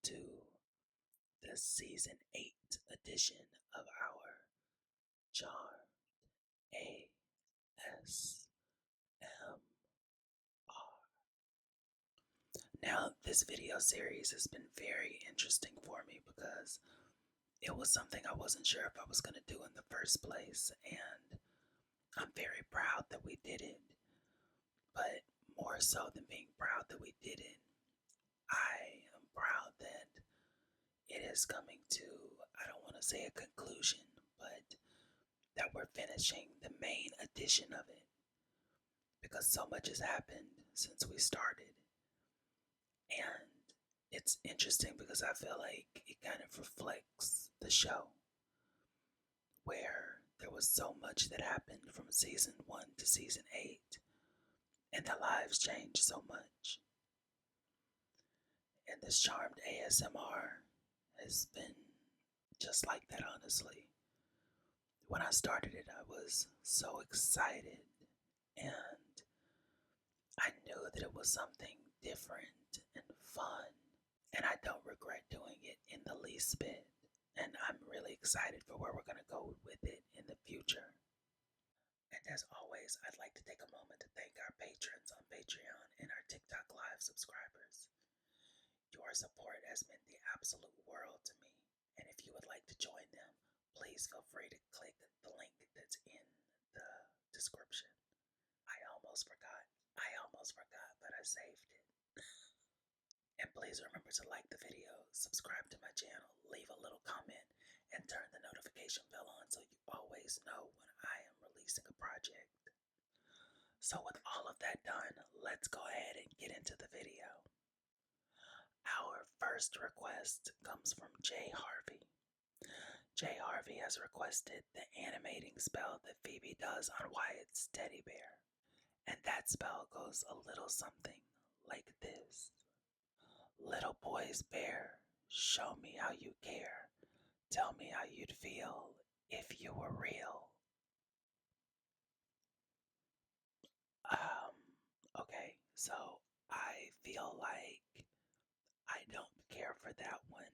to the season 8 edition of our Charmed ASMR. Now, this video series has been very interesting for me because it was something I wasn't sure if I was going to do in the first place, and I'm very proud that we did it. But more so than being proud that we did it, I am proud that it is coming to, I don't want to say a conclusion, but that we're finishing the main edition of it, because so much has happened since we started. And it's interesting because I feel like it kind of reflects the show, where there was so much that happened from season 1 to season 8, and their lives changed so much. And this Charmed ASMR has been just like that, honestly. When I started it, I was so excited, and I knew that it was something different and fun, and I don't regret doing it in the least bit. And I'm really excited for where we're going to go with it in the future. And as always, I'd like to take a moment to thank our patrons on Patreon and our TikTok Live subscribers. Your support has meant the absolute world to me, and if you would like to join them, please feel free to click the link that's in the description. I almost forgot, but I saved it. And please remember to like the video, subscribe to my channel, leave a little comment, and turn the notification bell on so you always know when I am releasing a project. So with all of that done, let's go ahead and get into the video. Our first request comes from Jay Harvey. Jay Harvey has requested the animating spell that Phoebe does on Wyatt's teddy bear. And that spell goes a little something like this. Little boy's bear, show me how you care. Tell me how you'd feel if you were real. Okay, so I feel like I don't care for that one.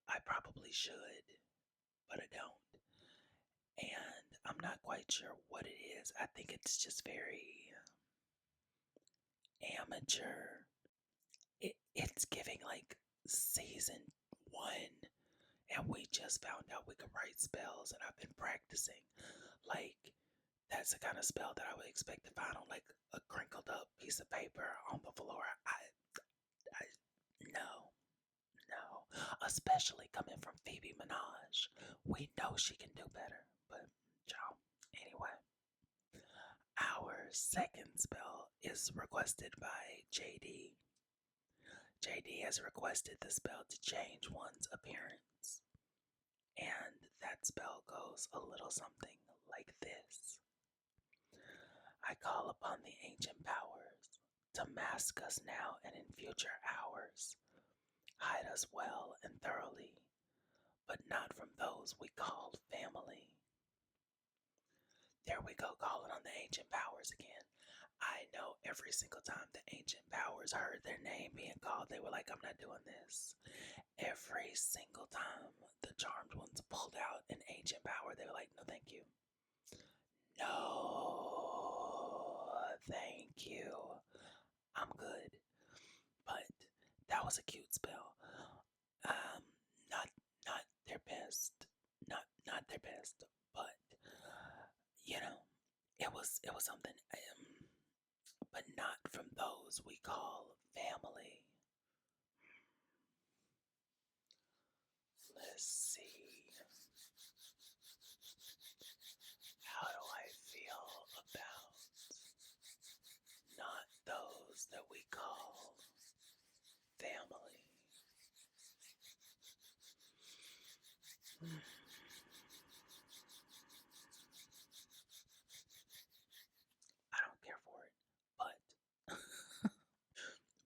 I probably should, but I don't. And I'm not quite sure what it is. I think it's just very amateur. It's giving like season 1, and we just found out we could write spells, and I've been practicing. Like, that's the kind of spell that I would expect to find on like a crinkled up piece of paper on the floor. No. Especially coming from Phoebe Minaj. We know she can do better, but y'all, anyway. Our second spell is requested by JD. JD has requested the spell to change one's appearance. And that spell goes a little something like this. I call upon the ancient powers to mask us now and in future hours. Hide us well and thoroughly, but not from those we called family. There we go, calling on the ancient powers again. I know every single time the ancient powers heard their name being called, they were like, I'm not doing this. Every single time the charmed ones pulled out an ancient power, they were like, no, thank you. No, thank you. I'm good. But that was a cute spell. Not their best. Not their best, but you know, it was something. But not from those we call family. Let's see. How do I feel about not those that we call family? I don't care for it,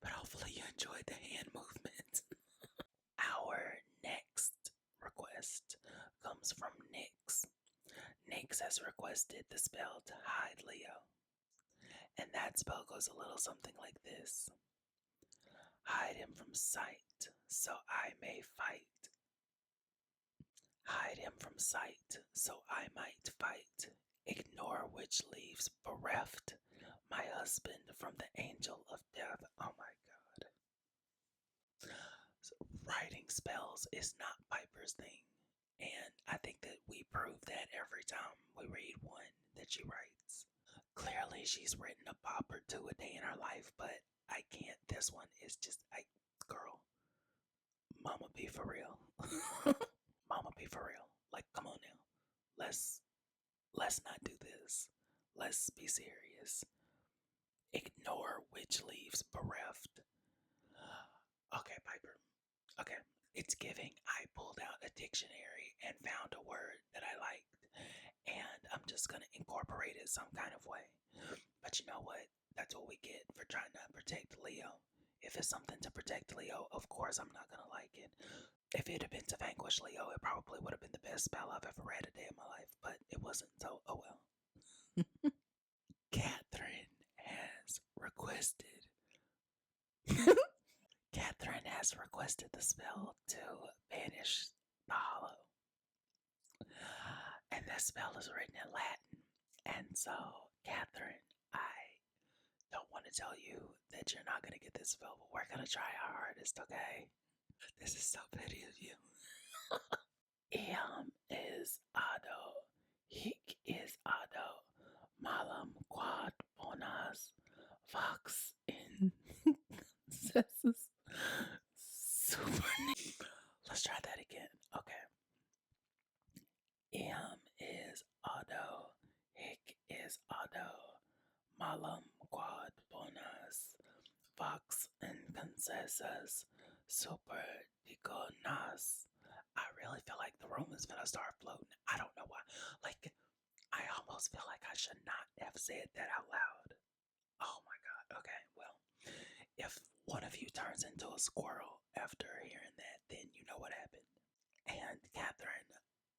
but hopefully you enjoyed the hand movements. Our next request comes from Nyx. Nyx has requested the spell to hide Leo. And that spell goes a little something like this. Hide him from sight, so I may fight. Hide him from sight, so I might fight. Ignore which leaves bereft my husband from the angel of death. Oh my god. So writing spells is not Piper's thing. And I think that we prove that every time we read one that she writes. Clearly, she's written a pop or two a day in her life, but I can't. This one is just, girl, mama be for real. Mama be for real. Like, come on now. Let's let's not do this. Let's be serious. Ignore which leaves bereft. Okay, Piper. Okay. It's giving. I pulled out a dictionary and found a word that I liked, and I'm just gonna incorporate it some kind of way. But you know what? That's what we get for trying to protect Leo. If it's something to protect Leo, of course I'm not gonna like it. If it had been to vanquish Leo, it probably would have been the best spell I've ever read a day in my life, but it wasn't, so oh well. Catherine has requested. Catherine has requested the spell to banish the hollow. And that spell is written in Latin. And so, Catherine, I don't want to tell you that you're not going to get this spell, but we're going to try our hardest, okay? This is so petty of you. Iam is ado, hic is ado, malam quad bonas, vox in cessus super. Let's try that again. Okay. Iam is ado, hic is ado, malam quad bonas, vox in concessus super diconas. I really feel like the room is gonna start floating. I don't know why. Like, I almost feel like I should not have said that out loud. Oh my god. Okay, well, if one of you turns into a squirrel after hearing that, then you know what happened. And Catherine,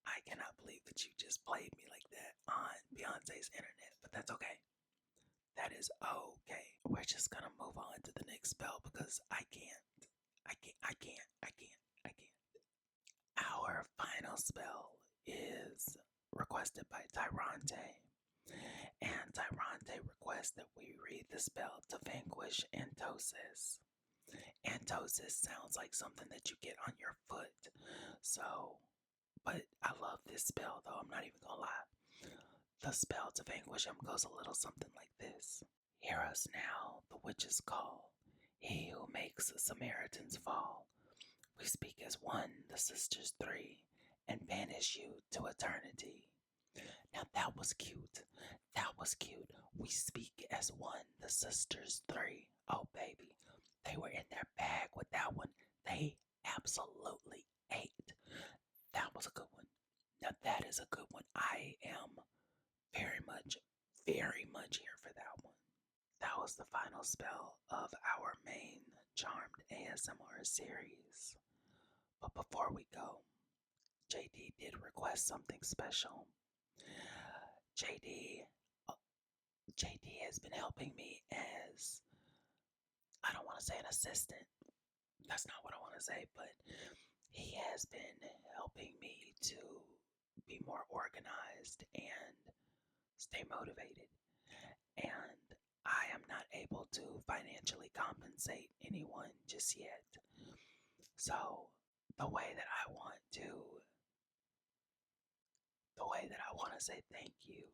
I cannot believe that you just played me like that on Beyonce's internet, but that's okay. That is okay. We're just gonna move on to the next spell because I can't. I can't. Our final spell is requested by Tyrante. And Tyrante requests that we read the spell to vanquish Antosis. Antosis sounds like something that you get on your foot. So, but I love this spell though, I'm not even gonna lie. The spell to vanquish him goes a little something like this. Hear us now, the witch's call. He who makes the Samaritans fall. We speak as one, the sisters three, and banish you to eternity. Now that was cute. That was cute. We speak as one, the sisters three. Oh, baby. They were in their bag with that one. They absolutely ate. That was a good one. Now that is a good one. I am very much here for that one. That was the final spell of our main Charmed ASMR series. But before we go, JD did request something special. JD JD has been helping me as, I don't want to say an assistant. That's not what I want to say, but he has been helping me to be more organized and stay motivated. And I am not able to financially compensate anyone just yet. So the way that I want to say thank you.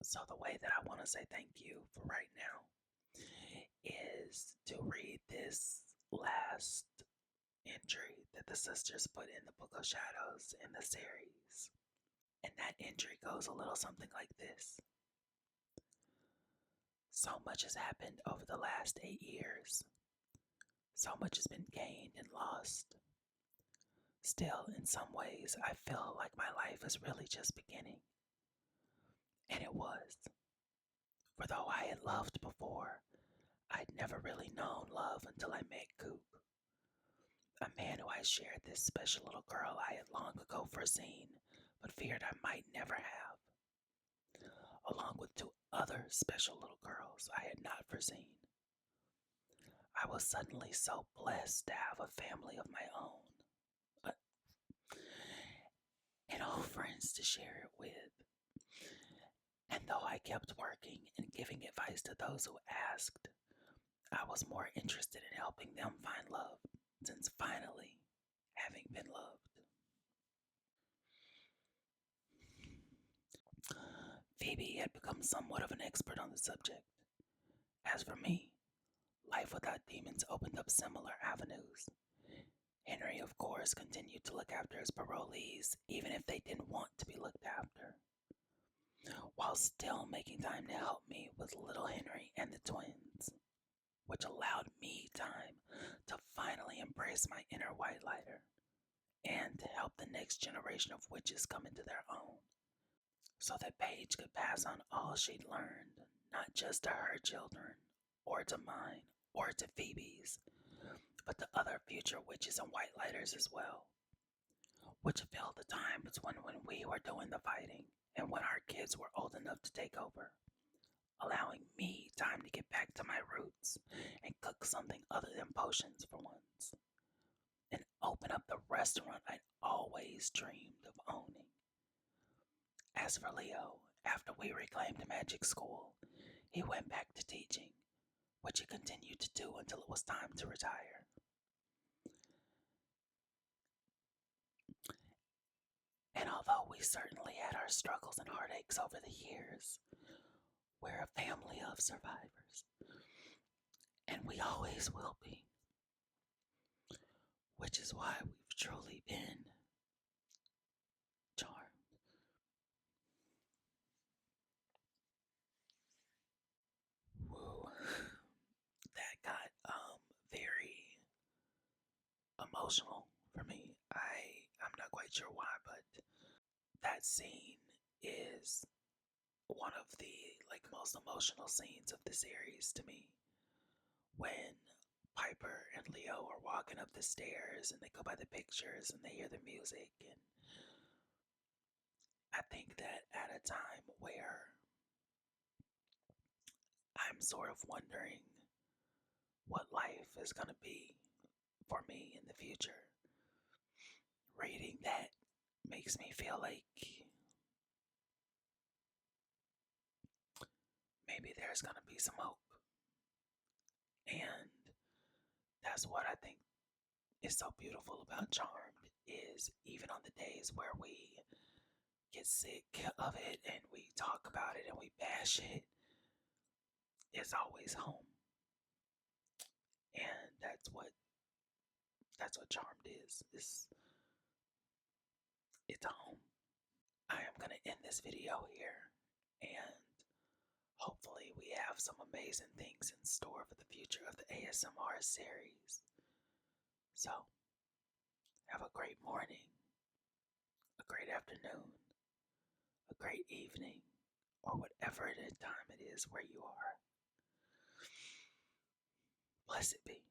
So the way that I want to say thank you for right now is to read this last entry that the sisters put in the Book of Shadows in the series. And that entry goes a little something like this. So much has happened over the last 8 years. So much has been gained and lost. Still, in some ways, I feel like my life is really just beginning. And it was. For though I had loved before, I'd never really known love until I met Coop, a man who I shared this special little girl I had long ago foreseen, but feared I might never have, along with 2 other special little girls I had not foreseen. I was suddenly so blessed to have a family of my own, and all friends to share it with. And though I kept working and giving advice to those who asked, I was more interested in helping them find love, since finally having been loved. Phoebe had become somewhat of an expert on the subject. As for me, life without demons opened up similar avenues. Henry, of course, continued to look after his parolees, even if they didn't want to be looked after, while still making time to help me with little Henry and the twins, which allowed me time to finally embrace my inner white lighter and to help the next generation of witches come into their own, so that Paige could pass on all she'd learned, not just to her children, or to mine, or to Phoebe's, but to other future witches and white lighters as well, which filled the time between when we were doing the fighting and when our kids were old enough to take over, allowing me time to get back to my roots and cook something other than potions for once, and open up the restaurant I'd always dreamed of owning. As for Leo, after we reclaimed magic school, he went back to teaching, which he continued to do until it was time to retire. And although we certainly had our struggles and heartaches over the years, we're a family of survivors, and we always will be, which is why we've truly been charmed. Woo. That got very emotional for me. I'm not quite sure why, but that scene is one of the most emotional scenes of the series to me. When Piper and Leo are walking up the stairs and they go by the pictures and they hear the music, and I think that at a time where I'm sort of wondering what life is going to be for me in the future, reading that makes me feel like maybe there's going to be some hope. And that's what I think is so beautiful about Charmed, is even on the days where we get sick of it and we talk about it and we bash it, it's always home. And that's what Charmed is. It's a home. I am gonna end this video here, and hopefully we have some amazing things in store for the future of the ASMR series. So, have a great morning, a great afternoon, a great evening, or whatever time it is where you are. Blessed be.